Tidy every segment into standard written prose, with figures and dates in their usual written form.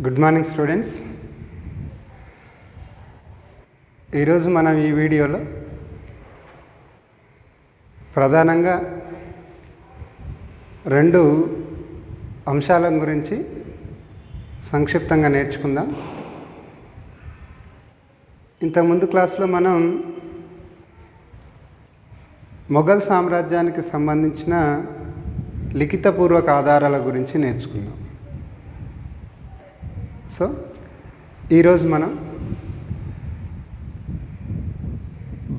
Good morning students. ఈరోజు మనం ఈ వీడియోలో ప్రధానంగా రెండు అంశాల గురించి సంక్షిప్తంగా నేర్చుకుందాం. ఇంతకుముందు క్లాస్లో మనం మొఘల్ సామ్రాజ్యానికి సంబంధించిన లిఖితపూర్వక ఆధారాల గురించి నేర్చుకున్నాం. సో ఈరోజు మనం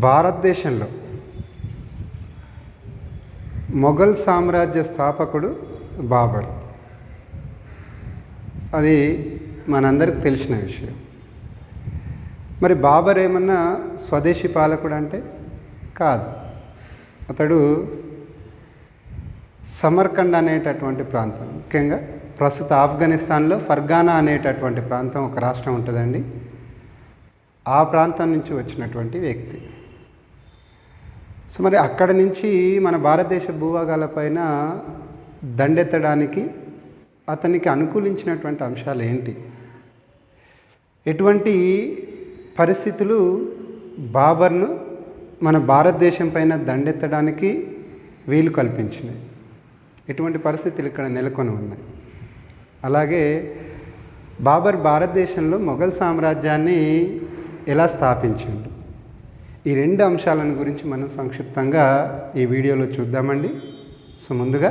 భారతదేశంలో మొఘల్ సామ్రాజ్య స్థాపకుడు బాబర్. అది మనందరికి తెలిసిన విషయం. మరి బాబర్ ఏమన్నా స్వదేశీ పాలకుడు అంటే కాదు. అతడు సమర్కండ్ అనేటటువంటి ప్రాంతం, ముఖ్యంగా ప్రస్తుత ఆఫ్ఘనిస్తాన్లో ఫర్గానా అనేటటువంటి ప్రాంతం, ఒక రాష్ట్రం ఉంటుందండి. ఆ ప్రాంతం నుంచి వచ్చినటువంటి వ్యక్తి. సో మరి అక్కడి నుంచి మన భారతదేశ భూభాగాలపైన దండెత్తడానికి అతనికి అనుకూలించినటువంటి అంశాలు ఏంటి, ఎటువంటి పరిస్థితులు బాబర్ను మన భారతదేశం పైన దండెత్తడానికి వీలు కల్పించినాయి, ఎటువంటి పరిస్థితులు ఇక్కడ నెలకొని ఉన్నాయి. అలాగే బాబర్ భారతదేశంలో మొఘల్ సామ్రాజ్యాన్ని ఎలా స్థాపించిండు, ఈ రెండు అంశాలను గురించి మనం సంక్షిప్తంగా ఈ వీడియోలో చూద్దామండి. సో ముందుగా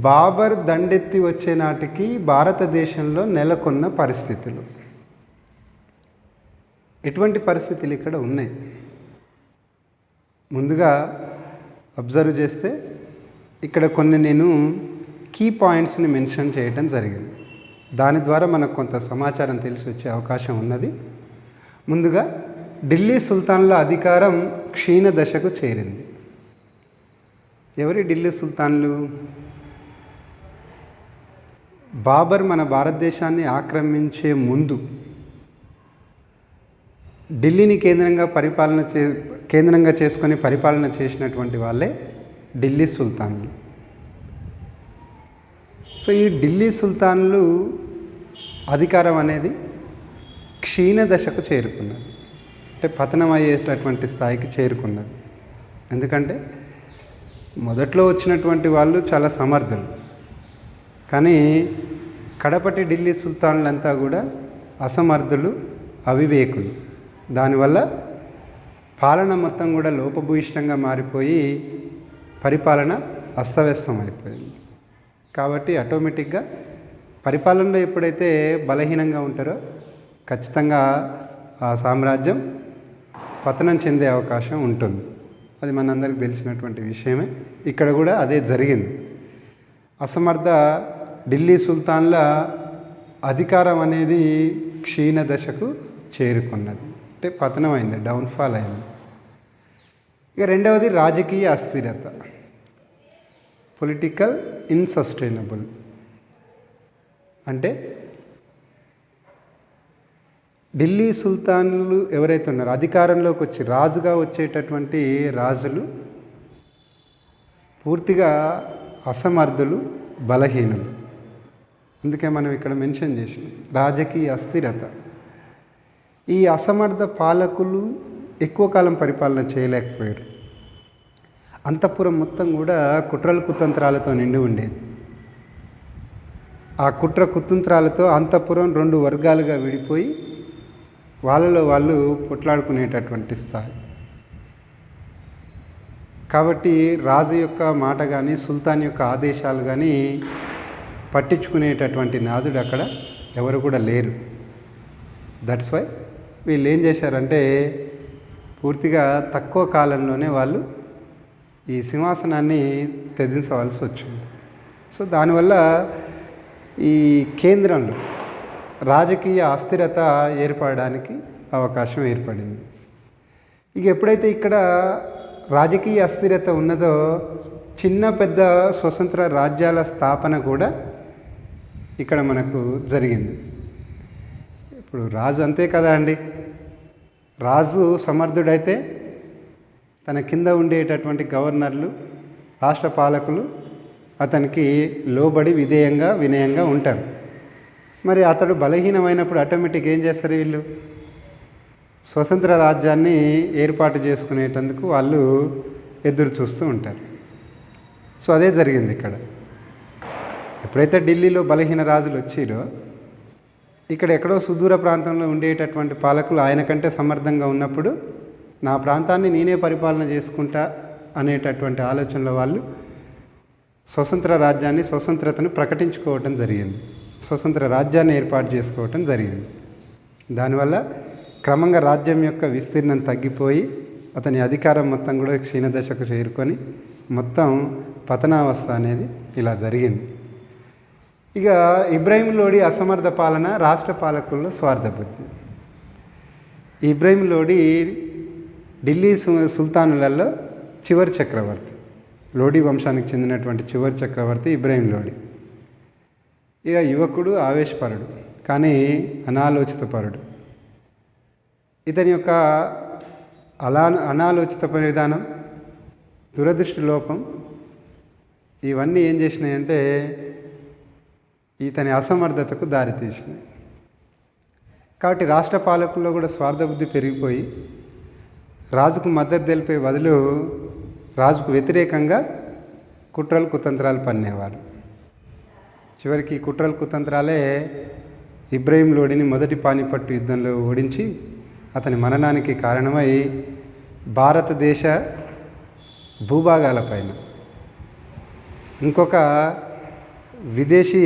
బాబర్ దండెత్తి వచ్చే నాటికి భారతదేశంలో నెలకొన్న పరిస్థితులు, ఎటువంటి పరిస్థితులు ఇక్కడ ఉన్నాయి ముందుగా అబ్జర్వ్ చేస్తే ఇక్కడ కొన్ని నేను కీ పాయింట్స్ని మెన్షన్ చేయడం జరిగింది. దాని ద్వారా మనకు కొంత సమాచారం తెలిసి వచ్చే అవకాశం ఉన్నది. ముందుగా ఢిల్లీ సుల్తాన్ల అధికారం క్షీణ దశకు చేరింది. ఎవరి ఢిల్లీ సుల్తాన్లు? బాబర్ మన భారతదేశాన్ని ఆక్రమించే ముందు ఢిల్లీని కేంద్రంగా చేసుకొని పరిపాలన చేసినటువంటి వాళ్ళే ఢిల్లీ సుల్తాన్లు. సో ఈ ఢిల్లీ సుల్తాన్లు అధికారం అనేది క్షీణ దశకు చేరుకున్నది, అంటే పతనం అయ్యేటటువంటి స్థాయికి చేరుకున్నది. ఎందుకంటే మొదట్లో వచ్చినటువంటి వాళ్ళు చాలా సమర్థులు, కానీ కడపటి ఢిల్లీ సుల్తాన్లంతా కూడా అసమర్థులు, అవివేకులు. దానివల్ల పాలన మొత్తం కూడా లోపభూయిష్టంగా మారిపోయి పరిపాలన అస్తవ్యస్తం అయిపోయింది. కాబట్టి ఆటోమేటిక్గా పరిపాలనలో ఎప్పుడైతే బలహీనంగా ఉంటారో ఖచ్చితంగా ఆ సామ్రాజ్యం పతనం చెందే అవకాశం ఉంటుంది. అది మనందరికీ తెలిసినటువంటి విషయమే. ఇక్కడ కూడా అదే జరిగింది. అసమర్థ ఢిల్లీ సుల్తాన్ల అధికారం అనేది క్షీణ దశకు చేరుకున్నది, అంటే పతనం అయింది, డౌన్ఫాల్ అయింది. ఇక రెండవది రాజకీయ అస్థిరత, పొలిటికల్ ఇన్సస్టైనబుల్. అంటే ఢిల్లీ సుల్తాన్లు ఎవరైతే ఉన్నారో అధికారంలోకి వచ్చి రాజుగా వచ్చేటటువంటి రాజులు పూర్తిగా అసమర్థులు, బలహీనులు. అందుకే మనం ఇక్కడ మెన్షన్ చేసాం రాజకీయ అస్థిరత. ఈ అసమర్థ పాలకులు ఎక్కువ కాలం పరిపాలన చేయలేకపోయారు. అంతఃపురం మొత్తం కూడా కుట్రలు కుతంత్రాలతో నిండి ఉండేది. ఆ కుతంత్రాలతో అంతఃపురం రెండు వర్గాలుగా విడిపోయి వాళ్ళలో వాళ్ళు పొట్లాడుకునేటటువంటి స్థాయి. కాబట్టి రాజు యొక్క మాట కానీ సుల్తాన్ యొక్క ఆదేశాలు కానీ పట్టించుకునేటటువంటి నాదుడు అక్కడ ఎవరు కూడా లేరు. దట్స్ వై వీళ్ళు ఏం చేశారంటే పూర్తిగా తక్కువ కాలంలోనే వాళ్ళు ఈ సింహాసనాన్ని త్యజించవలసి వచ్చింది. సో దానివల్ల ఈ కేంద్రంలో రాజకీయ అస్థిరత ఏర్పడడానికి అవకాశం ఏర్పడింది. ఇక ఎప్పుడైతే ఇక్కడ రాజకీయ అస్థిరత ఉన్నదో చిన్న పెద్ద స్వతంత్ర రాజ్యాల స్థాపన కూడా ఇక్కడ మనకు జరిగింది. ఇప్పుడు రాజు అంతే కదా అండి, రాజు సమర్థుడైతే తన కింద ఉండేటటువంటి గవర్నర్లు, రాష్ట్ర పాలకులు అతనికి లోబడి విధేయంగా వినయంగా ఉంటారు. మరి అతడు బలహీనమైనప్పుడు ఆటోమేటిక్ ఏం చేస్తారు వీళ్ళు? స్వతంత్ర రాజ్యాన్ని ఏర్పాటు చేసుకునేటందుకు వాళ్ళు ఎదురు చూస్తూ ఉంటారు. సో అదే జరిగింది ఇక్కడ. ఎప్పుడైతే ఢిల్లీలో బలహీన రాజులు వచ్చిరో, ఇక్కడ ఎక్కడో సుదూర ప్రాంతంలో ఉండేటటువంటి పాలకులు ఆయన కంటే సమర్థంగా ఉన్నప్పుడు నా ప్రాంతాన్ని నేనే పరిపాలన చేసుకుంటా అనేటటువంటి ఆలోచనలో వాళ్ళు స్వతంత్ర రాజ్యాన్ని, స్వతంత్రతను ప్రకటించుకోవటం జరిగింది. స్వతంత్ర రాజ్యాన్ని ఏర్పాటు చేసుకోవటం జరిగింది. దానివల్ల క్రమంగా రాజ్యం యొక్క విస్తీర్ణం తగ్గిపోయి అతని అధికారం మొత్తం కూడా క్షీణదశకు చేరుకొని మొత్తం పతనావస్థ అనేది ఇలా జరిగింది. ఇక ఇబ్రాహీం లోడి అసమర్థ పాలన, రాష్ట్ర పాలకుల్లో స్వార్థబుద్ధి. ఇబ్రాహీం లోడి ఢిల్లీ సుల్తానులలో చివరి చక్రవర్తి, లోడి వంశానికి చెందినటువంటి చివరి చక్రవర్తి ఇబ్రాహీం లోడి. ఇక యువకుడు, ఆవేశపరుడు, కానీ అనాలోచితపరుడు. ఇతని యొక్క అనాలోచిత విధానం, దురదృష్టి లోపం ఇవన్నీ ఏం చేసినాయంటే ఇతని అసమర్థతకు దారితీసినాయి. కాబట్టి రాష్ట్ర పాలకుల్లో కూడా స్వార్థబుద్ధి పెరిగిపోయి రాజుకు మద్దతు తెలిపే బదులు రాజుకు వ్యతిరేకంగా కుట్రలు కుతంత్రాలు పన్నేవారు. చివరికి కుట్రలు కుతంత్రాలే ఇబ్రాహీం లోడిని మొదటి పానిపట్టు యుద్ధంలో ఓడించి అతని మరణానికి కారణమై భారతదేశ భూభాగాలపైన ఇంకొక విదేశీ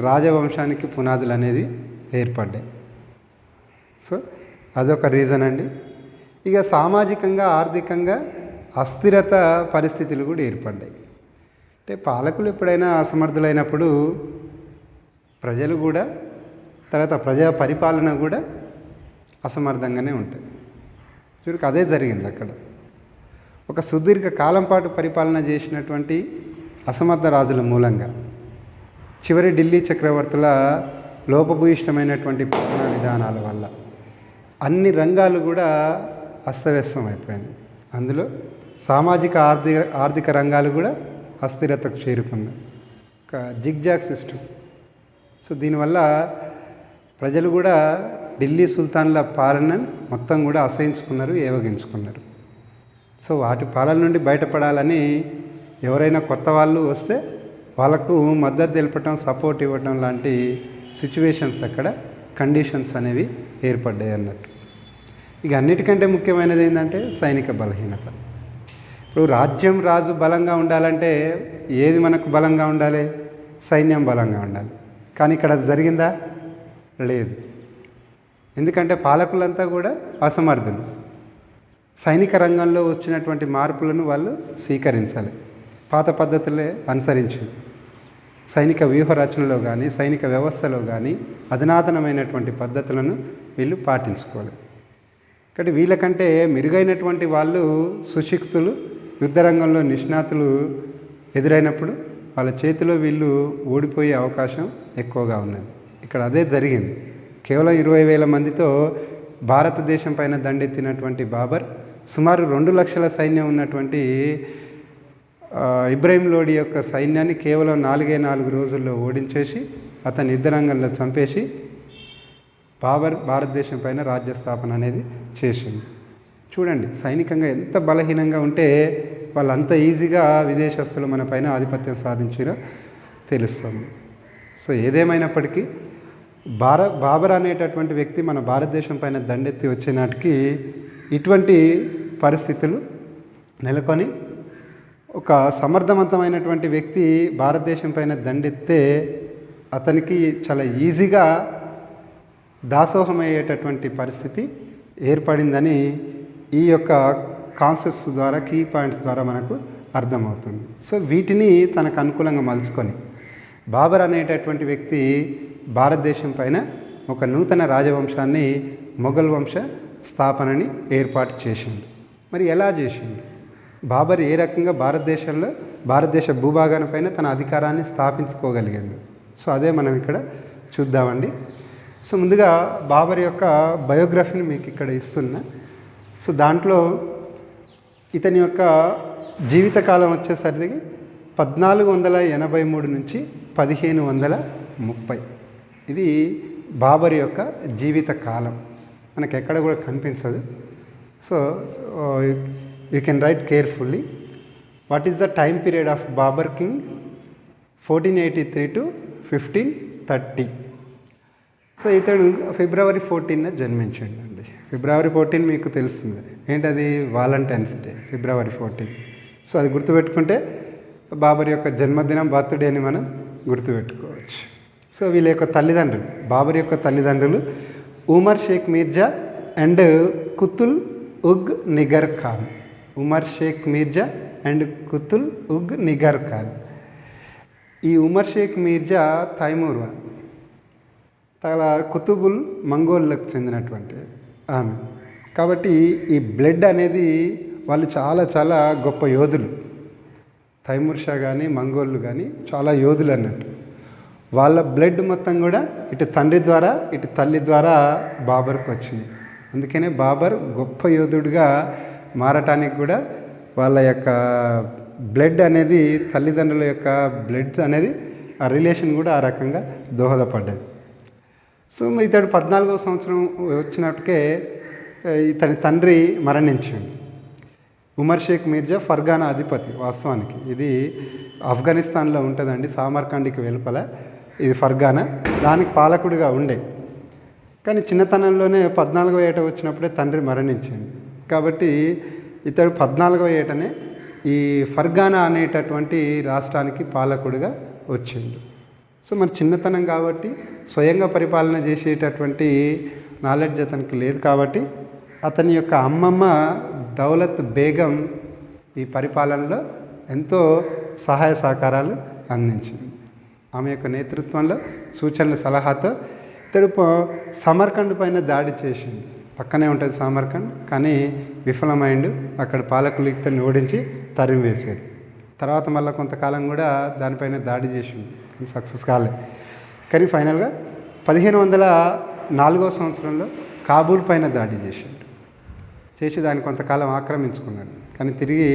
రాజవంశానికి పునాదులు అనేది ఏర్పడ్డాయి. సో అదొక రీజన్ అండి. ఇక సామాజికంగా, ఆర్థికంగా అస్థిరత పరిస్థితులు కూడా ఏర్పడ్డాయి. అంటే పాలకులు ఎప్పుడైనా అసమర్థులైనప్పుడు ప్రజలు కూడా, తర్వాత ప్రజా పరిపాలన కూడా అసమర్థంగానే ఉంటుంది. చూడక అదే జరిగింది అక్కడ. ఒక సుదీర్ఘ కాలం పాటు పరిపాలన చేసినటువంటి అసమర్థ రాజుల మూలంగా చివరి ఢిల్లీ చక్రవర్తుల లోపభూయిష్టమైనటువంటి పాలనా విధానాల వల్ల అన్ని రంగాలు కూడా అస్తవ్యస్తం అయిపోయినాయి. అందులో సామాజిక, ఆర్థిక రంగాలు కూడా అస్థిరతకు చేరుకున్నాయి. ఒక జిగ్జాగ్ సిస్టమ్. సో దీనివల్ల ప్రజలు కూడా ఢిల్లీ సుల్తాన్ల పాలనను మొత్తం కూడా అసహించుకున్నారు, ఏవగించుకున్నారు. సో వాటి పాలన నుండి బయటపడాలని ఎవరైనా కొత్త వాళ్ళు వస్తే వాళ్ళకు మద్దతు తెలపటం, సపోర్ట్ ఇవ్వటం లాంటి సిచ్యువేషన్స్, అక్కడ కండిషన్స్ అనేవి ఏర్పడ్డాయి అన్నట్టు. ఇక అన్నిటికంటే ముఖ్యమైనది ఏంటంటే సైనిక బలహీనత. ఇప్పుడు రాజ్యం, రాజు బలంగా ఉండాలంటే ఏది మనకు బలంగా ఉండాలి? సైన్యం బలంగా ఉండాలి. కానీ ఇక్కడ అది జరిగిందా? లేదు. ఎందుకంటే పాలకులంతా కూడా అసమర్థులు. సైనిక రంగంలో వచ్చినటువంటి మార్పులను వాళ్ళు స్వీకరించాలి, పాత పద్ధతులే అనుసరించి సైనిక వ్యూహ రచనలో కానీ, సైనిక వ్యవస్థలో కానీ అధునాతనమైనటువంటి పద్ధతులను వీళ్ళు పాటించుకోవాలి. కాబట్టి వీళ్ళకంటే మెరుగైనటువంటి వాళ్ళు, సుశిక్తులు, యుద్ధరంగంలో నిష్ణాతులు ఎదురైనప్పుడు వాళ్ళ చేతిలో వీళ్ళు ఓడిపోయే అవకాశం ఎక్కువగా ఉన్నది. ఇక్కడ అదే జరిగింది. కేవలం 20,000 మందితో భారతదేశం పైన దండెత్తినటువంటి బాబర్ సుమారు 2 లక్షల సైన్యం ఉన్నటువంటి ఇబ్రాహీం లోడి యొక్క సైన్యాన్ని కేవలం 4 రోజుల్లో ఓడించేసి అతని యుద్ధరంగంలో చంపేసి బాబర్ భారతదేశం పైన రాజ్యస్థాపన అనేది చేసింది. చూడండి సైనికంగా ఎంత బలహీనంగా ఉంటే వాళ్ళు అంత ఈజీగా విదేశస్తులు మన పైన ఆధిపత్యం సాధించారో తెలుస్తుంది. సో ఏదేమైనప్పటికీ బాబర్ అనేటటువంటి వ్యక్తి మన భారతదేశం పైన దండెత్తి వచ్చే నాటికి ఇటువంటి పరిస్థితులు నెలకొని ఒక సమర్థవంతమైనటువంటి వ్యక్తి భారతదేశం పైన దండెత్తే అతనికి చాలా ఈజీగా దాసోహమయ్యేటటువంటి పరిస్థితి ఏర్పడిందని ఈ యొక్క కాన్సెప్ట్స్ ద్వారా, కీ పాయింట్స్ ద్వారా మనకు అర్థమవుతుంది. సో వీటిని తనకు అనుకూలంగా మలుచుకొని బాబర్ అనేటటువంటి వ్యక్తి భారతదేశం పైన ఒక నూతన రాజవంశాన్ని, మొఘల్ వంశ స్థాపనని ఏర్పాటు చేసిండు. మరి ఎలా చేసిండు? బాబర్ ఏ రకంగా భారతదేశ భూభాగాన పైన తన అధికారాన్ని స్థాపించుకోగలిగాడు. సో అదే మనం ఇక్కడ చూద్దామండి. సో ముందుగా బాబర్ యొక్క బయోగ్రఫీని మీకు ఇక్కడ ఇస్తున్నా. సో దాంట్లో ఇతని యొక్క జీవితకాలం వచ్చేసరికి 1483 నుంచి 1530. ఇది బాబర్ యొక్క జీవిత కాలం, మనకు ఎక్కడ కూడా కనిపించదు. So you can write carefully. What is the time period of Babar king? 1483 to 1530. So ఇతడు ఫిబ్రవరి 14న జన్మించాడండి. ఫిబ్రవరి 14 మీకు తెలుస్తుంది ఏంటది? వాలంటైన్స్ డే, ఫిబ్రవరి 14. సో అది గుర్తుపెట్టుకుంటే బాబర్ యొక్క జన్మదినం, బర్త్డే అని మనం గుర్తుపెట్టుకోవచ్చు. సో వీళ్ళ యొక్క తల్లిదండ్రులు, బాబర్ యొక్క తల్లిదండ్రులు Umar Shaikh Mirza and Qutlugh Nigar Khan. Umar Shaikh Mirza and Qutlugh Nigar Khan. ఈ ఉమర్ షేక్ మీర్జా తైమూర్, తల కుతుబుల్ మంగోళ్ళకు చెందినటువంటి ఆమె. కాబట్టి ఈ బ్లడ్ అనేది వాళ్ళు చాలా చాలా గొప్ప యోధులు. తైమూర్ షా కానీ మంగోళ్ళు కానీ చాలా యోధులు అన్నట్టు. వాళ్ళ బ్లడ్ మొత్తం కూడా ఇటు తండ్రి ద్వారా ఇటు తల్లి ద్వారా బాబర్కు వచ్చింది. అందుకనే బాబర్ గొప్ప యోధుడిగా మారటానికి కూడా వాళ్ళ యొక్క బ్లడ్ అనేది, తల్లిదండ్రుల యొక్క బ్లడ్ అనేది, ఆ రిలేషన్ కూడా ఆ రకంగా దోహదపడ్డది. సో ఇతడు 14వ సంవత్సరం వచ్చినట్టుకే ఇతని తండ్రి మరణించాడు. ఉమర్ షేక్ మీర్జా ఫర్గానా అధిపతి. వాస్తవానికి ఇది ఆఫ్ఘనిస్తాన్లో ఉంటుందండి, సామర్కండ్కి వెలుపల ఇది ఫర్గానా. దానికి పాలకుడిగా ఉండే, కానీ చిన్నతనంలోనే 14వ ఏట వచ్చినప్పుడే తండ్రి మరణించాడు. కాబట్టి ఇతడు 14వ ఏటనే ఈ ఫర్గానా అనేటటువంటి రాష్ట్రానికి పాలకుడిగా వచ్చిండు. సో మరి చిన్నతనం కాబట్టి స్వయంగా పరిపాలన చేసేటటువంటి నాలెడ్జ్ అతనికి లేదు. కాబట్టి అతని యొక్క అమ్మమ్మ దౌలత్ బేగం ఈ పరిపాలనలో ఎంతో సహాయ సహకారాలు అందించింది. ఆమె యొక్క నేతృత్వంలో, సూచనల సలహాతో ఇతడు సమర్కండ్ పైన దాడి చేసిండు. పక్కనే ఉంటుంది సమర్కండ్, కానీ విఫలమైండు. అక్కడ పాలకులు ఇతన్ని ఓడించి తరిమి వేశారు. తర్వాత మళ్ళీ కొంతకాలం కూడా దానిపైన దాడి చేసిండు, సక్సెస్ కాలేదు. కానీ ఫైనల్గా 1504వ సంవత్సరంలో కాబూల్ పైన దాడి చేసి దాన్ని కొంతకాలం ఆక్రమించుకున్నాడు. కానీ తిరిగి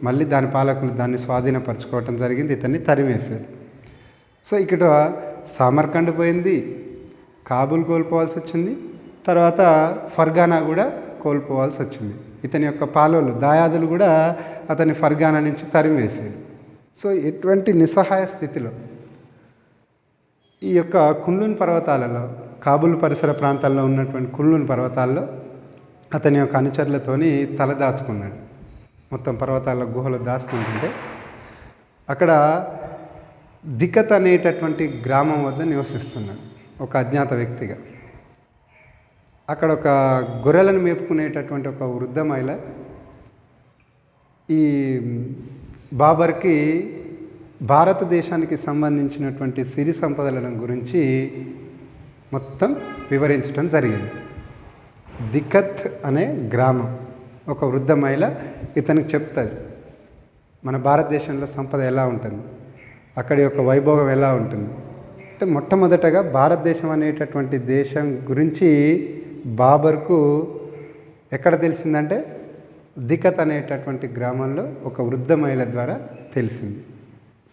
మళ్ళీ దాని పాలకులు దాన్ని స్వాధీనపరచుకోవటం జరిగింది, ఇతన్ని తరిమేశారు. సో ఇక్కడ సమర్కండ్ పోయింది, కాబూల్ కోల్పోవాల్సి వచ్చింది, తర్వాత ఫర్గానా కూడా కోల్పోవాల్సి వచ్చింది. ఇతని యొక్క పాలోళ్ళు దాయాదులు కూడా అతని ఫర్గానా నుంచి తరిమేశారు. సో ఎటువంటి నిస్సహాయ స్థితిలో ఈ యొక్క కున్లున్ పర్వతాలలో, కాబూల్ పరిసర ప్రాంతాల్లో ఉన్నటువంటి కున్లున్ పర్వతాల్లో అతని యొక్క అనుచరులతోని తలదాచుకున్నాడు. మొత్తం పర్వతాల గుహలో దాచుకుంటుంటే అక్కడ దిక్కత్ అనేటటువంటి గ్రామం వద్ద నివసిస్తున్నాడు ఒక అజ్ఞాత వ్యక్తిగా. అక్కడ ఒక గొర్రెలను మేపుకునేటటువంటి ఒక వృద్ధ మహిళ ఈ బాబర్కి భారతదేశానికి సంబంధించినటువంటి సిరి సంపదల గురించి మొత్తం వివరించడం జరిగింది. దిక్కత్ అనే గ్రామం, ఒక వృద్ధ మహిళ ఇతనికి చెప్తుంది మన భారతదేశంలో సంపద ఎలా ఉంటుంది, అక్కడి యొక్క వైభోగం ఎలా ఉంటుంది. అంటే మొట్టమొదటగా భారతదేశం అనేటటువంటి దేశం గురించి బాబర్కు ఎక్కడ తెలిసిందంటే దిక్కత్ అనేటటువంటి గ్రామంలో ఒక వృద్ధ మహిళ ద్వారా తెలిసింది.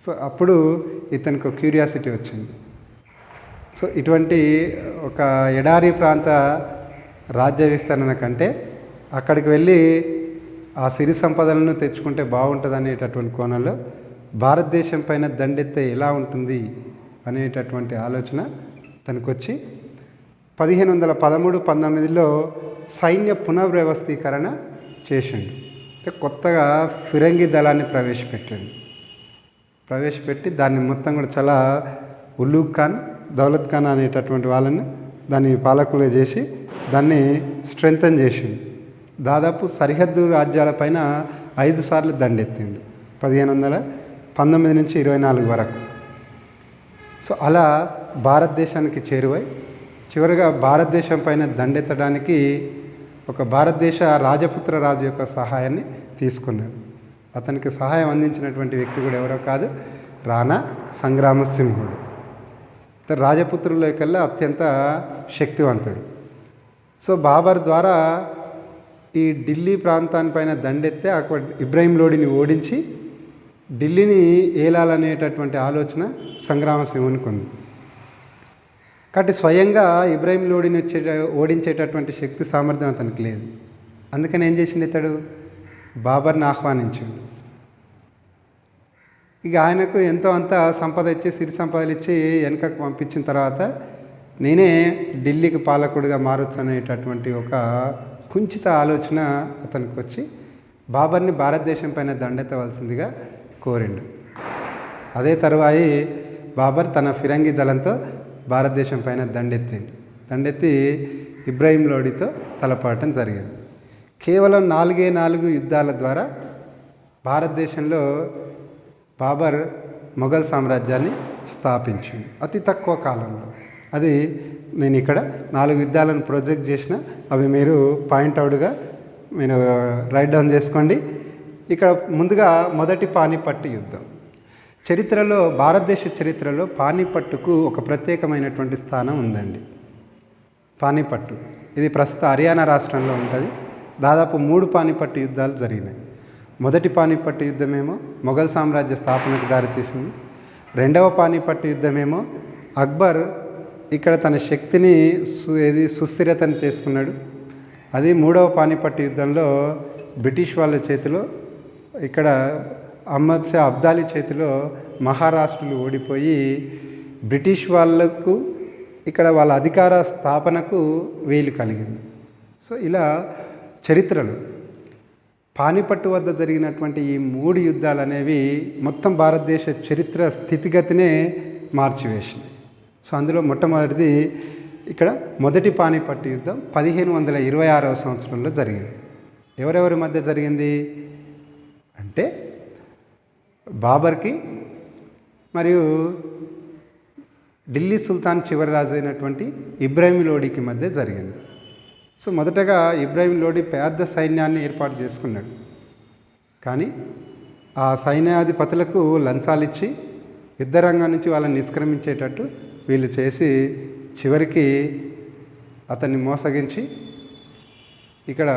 సో అప్పుడు ఇతనికి ఒక క్యూరియాసిటీ వచ్చింది. సో ఇటువంటి ఒక ఎడారి ప్రాంత రాజ్య విస్తరణ కంటే అక్కడికి వెళ్ళి ఆ సిరి సంపదలను తెచ్చుకుంటే బాగుంటుంది అనేటటువంటి కోణంలో భారతదేశం పైన దండెత్తే ఎలా ఉంటుంది అనేటటువంటి ఆలోచన తనకు వచ్చి 1513-19లో సైన్య పునర్వ్యవస్థీకరణ చేసిండు. అంటే కొత్తగా ఫిరంగి దళాన్ని ప్రవేశపెట్టి దాన్ని మొత్తం కూడా చాలా ఉలూగ్ ఖాన్, దౌలత్ ఖాన్ అనేటటువంటి వాళ్ళని దాన్ని పాలకులు చేసి దాన్ని స్ట్రెంగ్తన్ చేసిండు. దాదాపు సరిహద్దు రాజ్యాలపైన 5 సార్లు దండెత్తిండు 1519 నుంచి 24 వరకు. సో అలా భారతదేశానికి చేరువై చివరిగా భారతదేశం పైన దండెత్తడానికి ఒక భారతదేశ రాజపుత్ర రాజు యొక్క సహాయాన్ని తీసుకున్నాడు. అతనికి సహాయం అందించినటువంటి వ్యక్తి కూడా ఎవరో కాదు, రాణా సంగ్రామసింహుడు. రాజపుత్రులకల్లా అత్యంత శక్తివంతుడు. సో బాబర్ ద్వారా ఈ ఢిల్లీ ప్రాంతానిపైన దండెత్తే అక్కడ ఇబ్రాహిం లోడిని ఓడించి ఢిల్లీని ఏలాలనేటటువంటి ఆలోచన సంగ్రామసింహునికి ఉంది. కాబట్టి స్వయంగా ఇబ్రాహిం లోడిని ఓడించేటటువంటి శక్తి సామర్థ్యం అతనికి లేదు. అందుకని ఏం చేసిండు ఇతడు? బాబర్ని ఆహ్వానించాడు. ఇక ఆయనకు ఎంతో అంత సంపద ఇచ్చి సిరి సంపదలు ఇచ్చి వెనకకు పంపించిన తర్వాత నేనే ఢిల్లీకి పాలకుడిగా మారొచ్చు అనేటటువంటి ఒక కుంచిత ఆలోచన అతనికి వచ్చి బాబర్ని భారతదేశం పైన దండెత్తవలసిందిగా కోరిండు. అదే తరువాయి బాబర్ తన ఫిరంగి దళంతో భారతదేశం పైన దండెత్తి ఇబ్రాహిం లోడితో తలపడటం జరిగింది. కేవలం 4 యుద్ధాల ద్వారా భారతదేశంలో బాబర్ మొఘల్ సామ్రాజ్యాన్ని స్థాపించింది అతి తక్కువ కాలంలో. అది నేను ఇక్కడ 4 యుద్ధాలను ప్రొజెక్ట్ చేసిన, అవి మీరు పాయింట్అవుట్గా మీరు రైట్ డౌన్ చేసుకోండి. ఇక్కడ ముందుగా మొదటి పానిపట్టు యుద్ధం. చరిత్రలో, భారతదేశ చరిత్రలో పానిపట్టుకు ఒక ప్రత్యేకమైనటువంటి స్థానం ఉందండి. పానిపట్టు ఇది ప్రస్తుత హర్యానా రాష్ట్రంలో ఉంటుంది. దాదాపు 3 పానిపట్టు యుద్ధాలు జరిగినాయి. మొదటి పానిపట్టు యుద్ధమేమో మొఘల్ సామ్రాజ్య స్థాపనకు దారితీసింది. రెండవ పానిపట్టు యుద్ధమేమో అక్బర్ ఇక్కడ తన శక్తిని సుస్థిరతను చేసుకున్నాడు. అది మూడవ పానిపట్టు యుద్ధంలో బ్రిటిష్ వాళ్ళ చేతిలో, ఇక్కడ అహ్మద్ షా అబ్దాలీ చేతిలో మహారాష్ట్రలు ఓడిపోయి బ్రిటిష్ వాళ్లకు ఇక్కడ వాళ్ళ అధికార స్థాపనకు వీలు కలిగింది. సో ఇలా చరిత్రలో పానిపట్టు వద్ద జరిగినటువంటి ఈ 3 యుద్ధాలు అనేవి మొత్తం భారతదేశ చరిత్ర స్థితిగతినే మార్చివేసినాయి. సో అందులో మొట్టమొదటిది ఇక్కడ మొదటి పానిపట్టు యుద్ధం 1526వ సంవత్సరంలో జరిగింది. ఎవరెవరి మధ్య జరిగింది అంటే బాబర్కి మరియు ఢిల్లీ సుల్తాన్ చివరి రాజు అయినటువంటి ఇబ్రాహిం లోడికి మధ్య జరిగింది. సో మొదటగా ఇబ్రాహిం లోడి పెద్ద సైన్యాన్ని ఏర్పాటు చేసుకున్నాడు. కానీ ఆ సైన్యాధిపతులకు లంచాలు ఇచ్చి యుద్ధరంగం నుంచి వాళ్ళని నిష్క్రమించేటట్టు వీళ్ళు చేసి చివరికి అతన్ని మోసగించి ఇక్కడ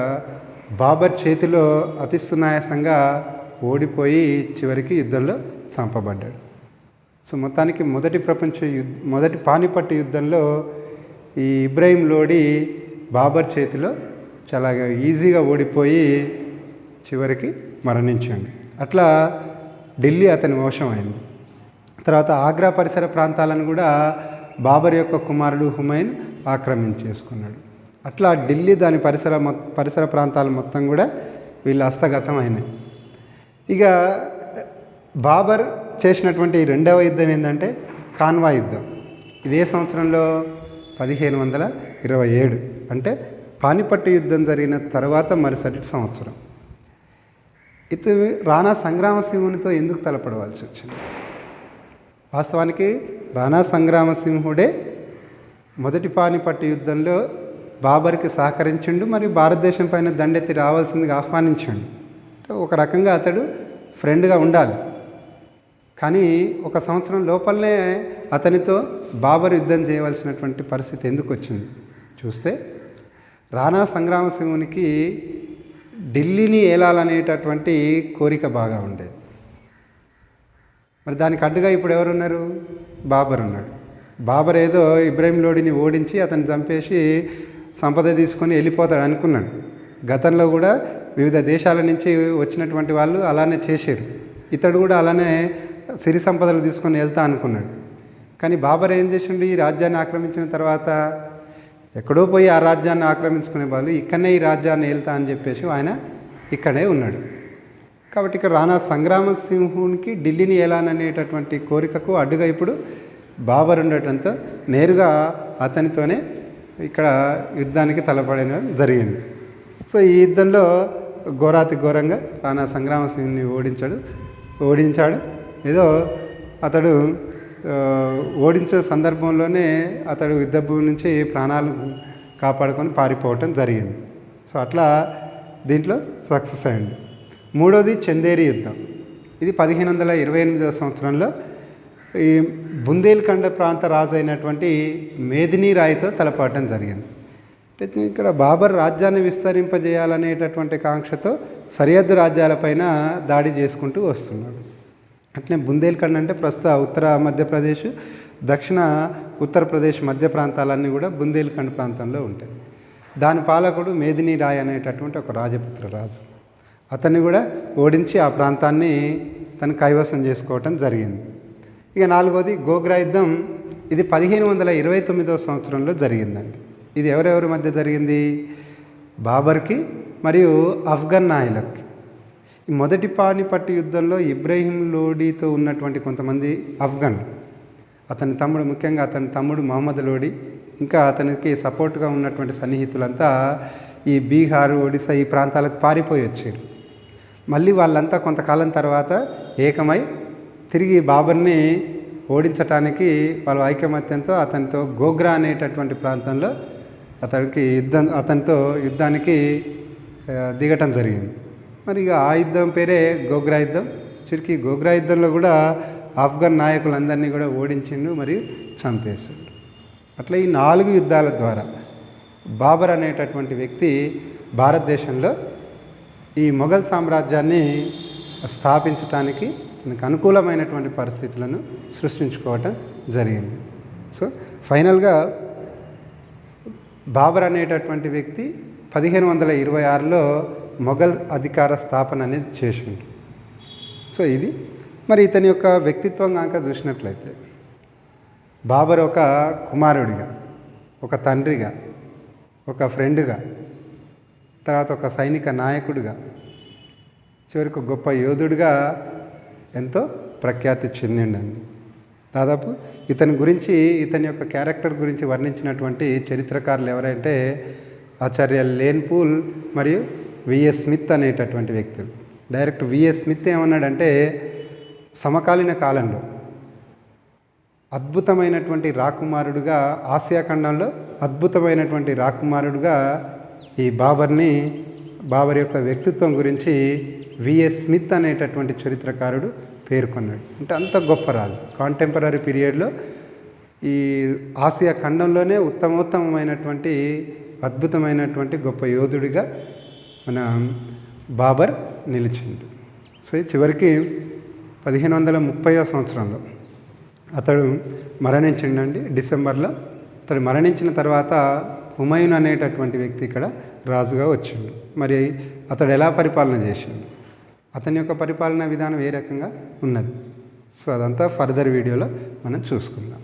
బాబర్ చేతిలో అతి సునాయాసంగా ఓడిపోయి చివరికి యుద్ధంలో చంపబడ్డాడు. సో మొత్తానికి మొదటి పానిపట్టు యుద్ధంలో ఈ ఇబ్రాహిం లోడి బాబర్ చేతిలో చాలా ఈజీగా ఓడిపోయి చివరికి మరణించాడు. అట్లా ఢిల్లీ అతని మోసం అయింది. తర్వాత ఆగ్రా పరిసర ప్రాంతాలను కూడా బాబర్ యొక్క కుమారుడు హుమైన్ ఆక్రమించేసుకున్నాడు. అట్లా ఢిల్లీ దాని పరిసర ప్రాంతాలు మొత్తం కూడా వీళ్ళ హస్తగతం అయినాయి. ఇక బాబర్ చేసినటువంటి రెండవ యుద్ధం ఏంటంటే కాన్వా యుద్ధం. ఇదే సంవత్సరంలో 1527, అంటే పానిపట్టు యుద్ధం జరిగిన తర్వాత మరుసటి సంవత్సరం. ఇతను రాణా సంగ్రామసింహునితో ఎందుకు తలపడవలసి వచ్చింది? వాస్తవానికి రాణా సంగ్రామసింహుడే మొదటి పానిపట్టు యుద్ధంలో బాబర్కి సహకరించిండు, మరియు భారతదేశం పైన దండెత్తి రావాల్సిందిగా ఆహ్వానించిండు. ఒక రకంగా అతడు ఫ్రెండ్గా ఉండాలి. కానీ ఒక సంవత్సరం లోపలనే అతనితో బాబర్ యుద్ధం చేయవలసినటువంటి పరిస్థితి ఎందుకు వచ్చింది చూస్తే, రాణా సంగ్రామసింహునికి ఢిల్లీని ఏలాలనేటటువంటి కోరిక బాగా ఉండేది. మరి దానికి అడ్డుగా ఇప్పుడు ఎవరున్నారు? బాబర్ ఉన్నాడు. బాబర్ ఏదో ఇబ్రాహిం లోడిని ఓడించి అతన్ని చంపేసి సంపద తీసుకొని వెళ్ళిపోతాడు అనుకున్నాడు. గతంలో కూడా వివిధ దేశాల నుంచి వచ్చినటువంటి వాళ్ళు అలానే చేశారు. ఇతడు కూడా అలానే సిరి సంపదలు తీసుకొని వెళ్తా అనుకున్నాడు. కానీ బాబర్ ఏం చేసిండు? ఈ రాజ్యాన్ని ఆక్రమించిన తర్వాత ఎక్కడో పోయి ఆ రాజ్యాన్ని ఆక్రమించుకునే వాళ్ళు ఇక్కడనే ఈ రాజ్యాన్ని వెళ్తా అని చెప్పేసి ఆయన ఇక్కడే ఉన్నాడు. కాబట్టి ఇక్కడ రాణా సంగ్రామసింహునికి ఢిల్లీని ఏలాననేటటువంటి కోరికకు అడ్డుగా ఇప్పుడు బాబర్ ఉండటంతో నేరుగా అతనితోనే ఇక్కడ యుద్ధానికి తలపడడం జరిగింది. సో ఈ యుద్ధంలో ఘోరాతి ఘోరంగా రాణా సంగ్రామసింహుని ఓడించాడు. ఏదో అతడు ఓడించే సందర్భంలోనే అతడు యుద్ధభూమి నుంచి ప్రాణాలు కాపాడుకొని పారిపోవటం జరిగింది. సో అట్లా దీంట్లో సక్సెస్ అయ్యింది. మూడోది చందేరి యుద్ధం. ఇది 1528వ సంవత్సరంలో ఈ బుందేల్ఖండ్ ప్రాంత రాజు అయినటువంటి మేదినీ రాయ్తో తలపడటం జరిగింది. ఇక్కడ బాబర్ రాజ్యాన్ని విస్తరింపజేయాలనేటటువంటి కాంక్షతో సరిహద్దు రాజ్యాలపైన దాడి చేసుకుంటూ వస్తున్నాడు. అట్లే బుందేల్ఖండ్ అంటే ప్రస్తుత ఉత్తర మధ్యప్రదేశ్, దక్షిణ ఉత్తరప్రదేశ్ మధ్య ప్రాంతాలన్నీ కూడా బుందేల్ఖండ్ ప్రాంతంలో ఉంటాయి. దాని పాలకుడు మేదిని రాయ్ అనేటటువంటి ఒక రాజపుత్ర రాజు. అతన్ని కూడా ఓడించి ఆ ప్రాంతాన్ని తను కైవసం చేసుకోవటం జరిగింది. ఇక నాలుగోది గోగ్రా యుద్ధం. ఇది 1529వ సంవత్సరంలో జరిగిందండి. ఇది ఎవరెవరి మధ్య జరిగింది? బాబర్కి మరియు ఆఫ్ఘన్ నాయకులకి. ఈ మొదటి పానిపట్టు యుద్ధంలో ఇబ్రహీం లోడీతో ఉన్నటువంటి కొంతమంది ఆఫ్ఘన్, అతని తమ్ముడు, ముఖ్యంగా అతని తమ్ముడు మహమ్మద్ లోడి, ఇంకా అతనికి సపోర్ట్గా ఉన్నటువంటి సన్నిహితులంతా ఈ బీహార్, ఒడిశా ఈ ప్రాంతాలకు పారిపోయి వచ్చారు. మళ్ళీ వాళ్ళంతా కొంతకాలం తర్వాత ఏకమై తిరిగి బాబర్ని ఓడించటానికి వాళ్ళ ఐకమత్యంతో అతనితో గోగ్రా అనేటటువంటి ప్రాంతంలో అతనితో యుద్ధానికి దిగటం జరిగింది. మరి ఇక ఆ యుద్ధం పేరే గోగ్రా యుద్ధం. చిరికి గోగ్రా యుద్ధంలో కూడా ఆఫ్ఘన్ నాయకులందరినీ కూడా ఓడించిండు మరియు చంపేసిండు. అట్లా ఈ 4 యుద్ధాల ద్వారా బాబర్ అనేటటువంటి వ్యక్తి భారతదేశంలో ఈ మొఘల్ సామ్రాజ్యాన్ని స్థాపించటానికి మనకు అనుకూలమైనటువంటి పరిస్థితులను సృష్టించుకోవటం జరిగింది. సో ఫైనల్గా బాబర్ అనేటటువంటి వ్యక్తి 1526లో మొఘల్ అధికార స్థాపన అనేది చేసిండు. సో ఇది మరి ఇతని యొక్క వ్యక్తిత్వం కనుక చూసినట్లయితే బాబర్ ఒక కుమారుడిగా, ఒక తండ్రిగా, ఒక ఫ్రెండ్గా, తర్వాత ఒక సైనిక నాయకుడిగా, చివరికి గొప్ప యోధుడిగా ఎంతో ప్రఖ్యాతి చెందిండండి. దాదాపు ఇతని గురించి, ఇతని యొక్క క్యారెక్టర్ గురించి వర్ణించినటువంటి చరిత్రకారులు ఎవరంటే ఆచార్య లేన్పూల్ మరియు విఎస్ స్మిత్ అనేటటువంటి వ్యక్తులు. డైరెక్ట్ విఎస్ స్మిత్ ఏమన్నాడంటే, సమకాలీన కాలంలో అద్భుతమైనటువంటి రాకుమారుడుగా, ఆసియా ఖండంలో అద్భుతమైనటువంటి రాకుమారుడుగా ఈ బాబర్ యొక్క వ్యక్తిత్వం గురించి విఎస్ స్మిత్ అనేటటువంటి చరిత్రకారుడు పేర్కొన్నాడు. అంటే అంత గొప్ప రాజు. కాంటెంపరీ పీరియడ్లో ఈ ఆసియా ఖండంలోనే ఉత్తమోత్తమైనటువంటి అద్భుతమైనటువంటి గొప్ప యోధుడిగా మన బాబర్ నిలిచిండు. సో చివరికి 1530వ సంవత్సరంలో అతడు మరణించిండండి, డిసెంబర్లో. అతడు మరణించిన తర్వాత హుమాయూన్ అనేటటువంటి వ్యక్తి ఇక్కడ రాజుగా వచ్చిండు. మరి అతడు ఎలా పరిపాలన చేసిండు, అతని యొక్క పరిపాలనా విధానం ఏ రకంగా ఉన్నది, సో అదంతా ఫర్దర్ వీడియోలో మనం చూసుకుందాం.